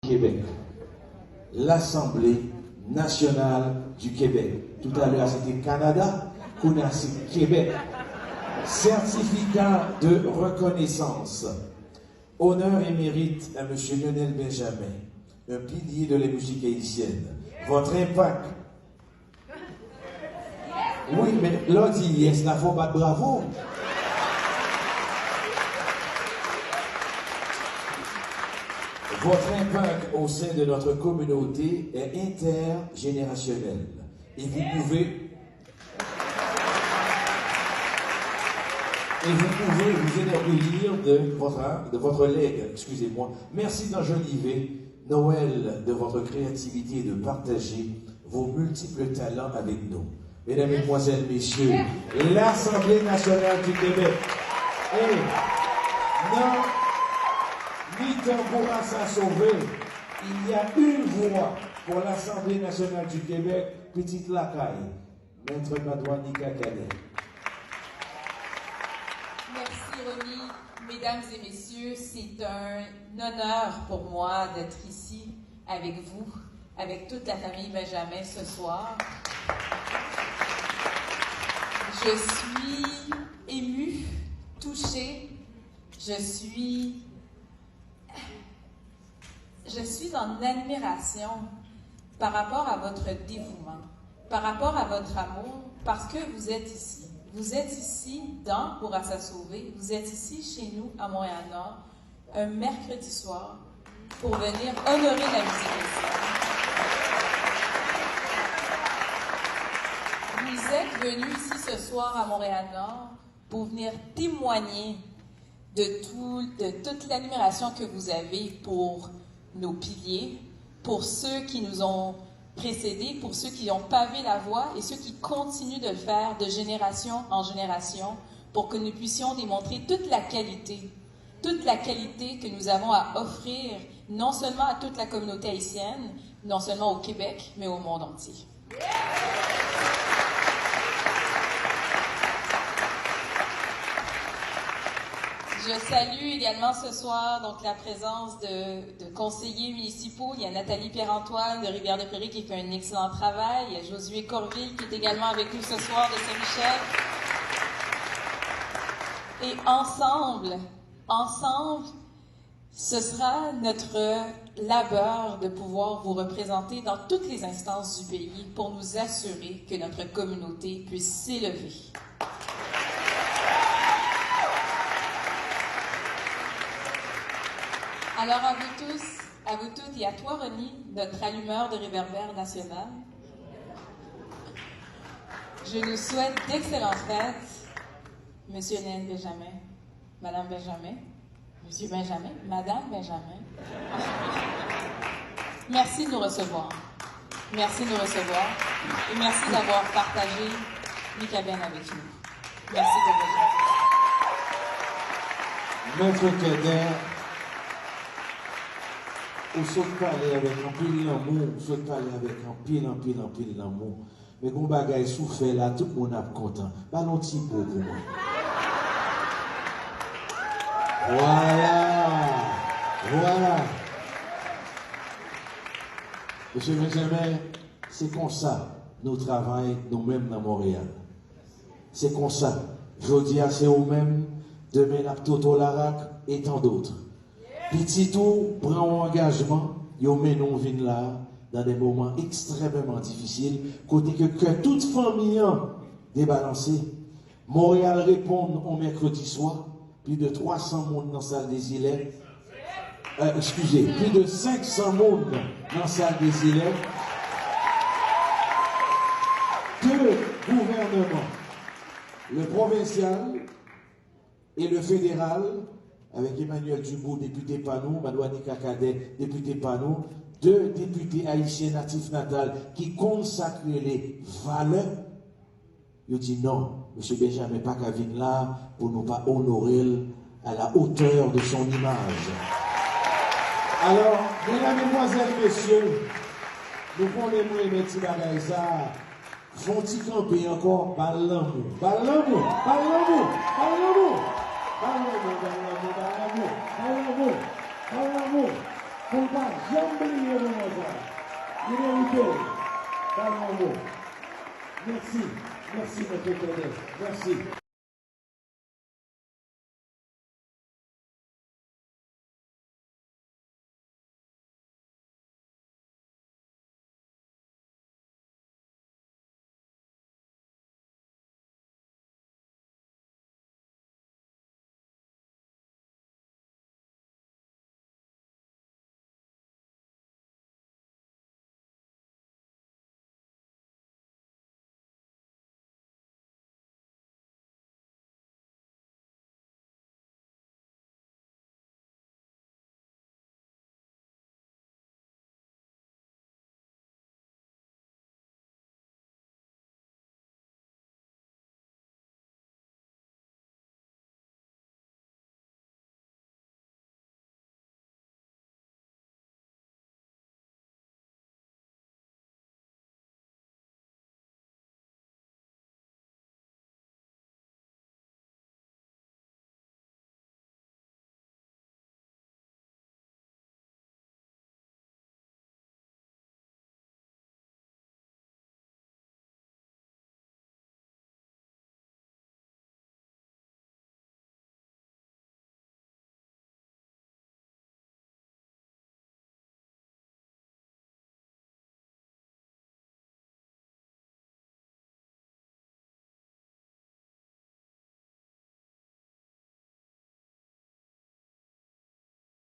Québec. L'Assemblée nationale du Québec. Tout à l'heure, c'était Canada, qu'on a c'est Québec. Certificat de reconnaissance. Honneur et mérite à M. Lionel Benjamin, un pilier de la musique haïtienne. Votre impact. Oui, mais là, dit yes, la faut battre bravo. Votre impact au sein de notre communauté est intergénérationnel. Et vous pouvez vous énorgueillir de votre legs, excusez-moi. Merci d'enjoliver Noël de votre créativité et de partager vos multiples talents avec nous. Mesdames, Mesdemoiselles, Messieurs, l'Assemblée nationale du Québec. Et non, ni temps pourra s'en sauver. Il y a une voix pour l'Assemblée nationale du Québec, Petite Lacaille, Maître Madouani Kakane. Merci Ronnie. Mesdames et messieurs, c'est un honneur pour moi d'être ici avec vous, avec toute la famille Benjamin ce soir. Je suis émue, touchée, je suis en admiration par rapport à votre dévouement, par rapport à votre amour, parce que vous êtes ici. Vous êtes ici dans Bourassa Sauvé, vous êtes ici chez nous à Montréal-Nord, un mercredi soir, pour venir honorer la musique haïtienne. Vous êtes venus ici ce soir à Montréal-Nord pour venir témoigner de toute l'admiration que vous avez pour nos piliers, pour ceux qui nous ont précédés, pour ceux qui ont pavé la voie et ceux qui continuent de le faire de génération en génération pour que nous puissions démontrer toute la qualité que nous avons à offrir non seulement à toute la communauté haïtienne, non seulement au Québec, mais au monde entier. Je salue également ce soir donc la présence de conseillers municipaux. Il y a Nathalie Pierre-Antoine de Rivière-de-Prairie qui fait un excellent travail. Il y a Josué Corville qui est également avec nous ce soir de Saint-Michel. Et ensemble, ce sera notre labeur de pouvoir vous représenter dans toutes les instances du pays pour nous assurer que notre communauté puisse s'élever. Alors à vous toutes et à toi Ronnie, notre allumeur de réverbère national, je nous souhaite d'excellentes fêtes, Monsieur Lionel Benjamin, Madame Benjamin, Monsieur Benjamin, Madame Benjamin. Merci de nous recevoir. Merci de nous recevoir et merci d'avoir partagé Mikaben avec nous. Merci de votre Maître Kader, on saute parler avec un pile d'amour, on saute parler avec un pile d'amour. Mais quand on bagaille souffert là, tout le monde est content. Ballon petit pour moi. Voilà. Monsieur Benjamin, c'est comme ça nous travaillons nous-mêmes dans Montréal. C'est comme ça. Jeudi, c'est eux-mêmes, demain, la Toto Larac et tant d'autres. Petit tout prend un engagement, ils mènent nous vin là dans des moments extrêmement difficiles, côté que toute famille débalancée. Montréal répond au mercredi soir, plus de 300 monde dans la salle des îlets. Plus de 500 monde dans la salle des îlets. Deux gouvernements, le provincial et le fédéral, avec Emmanuel Dubout, député Panou, Madouani Kakade, député Panou, deux députés haïtiens natifs natals qui consacrent les valeurs. Ils disent non, M. Benjamin pas qu'à venir là pour ne pas honorer à la hauteur de son image. Alors, mesdames, mesdemoiselles, messieurs, nous prenons les mots et mettons bagaille ça. Font-ils camper encore par l'amour? Par l'amour, par l'amour, par l'amour. Par l'amour, par l'amour, par l'amour, par l'amour, par l'amour. Faut pas jamais oublier le moment ça. Il est mérité. Dans le mot. Merci. Merci, M. Cadet. Merci.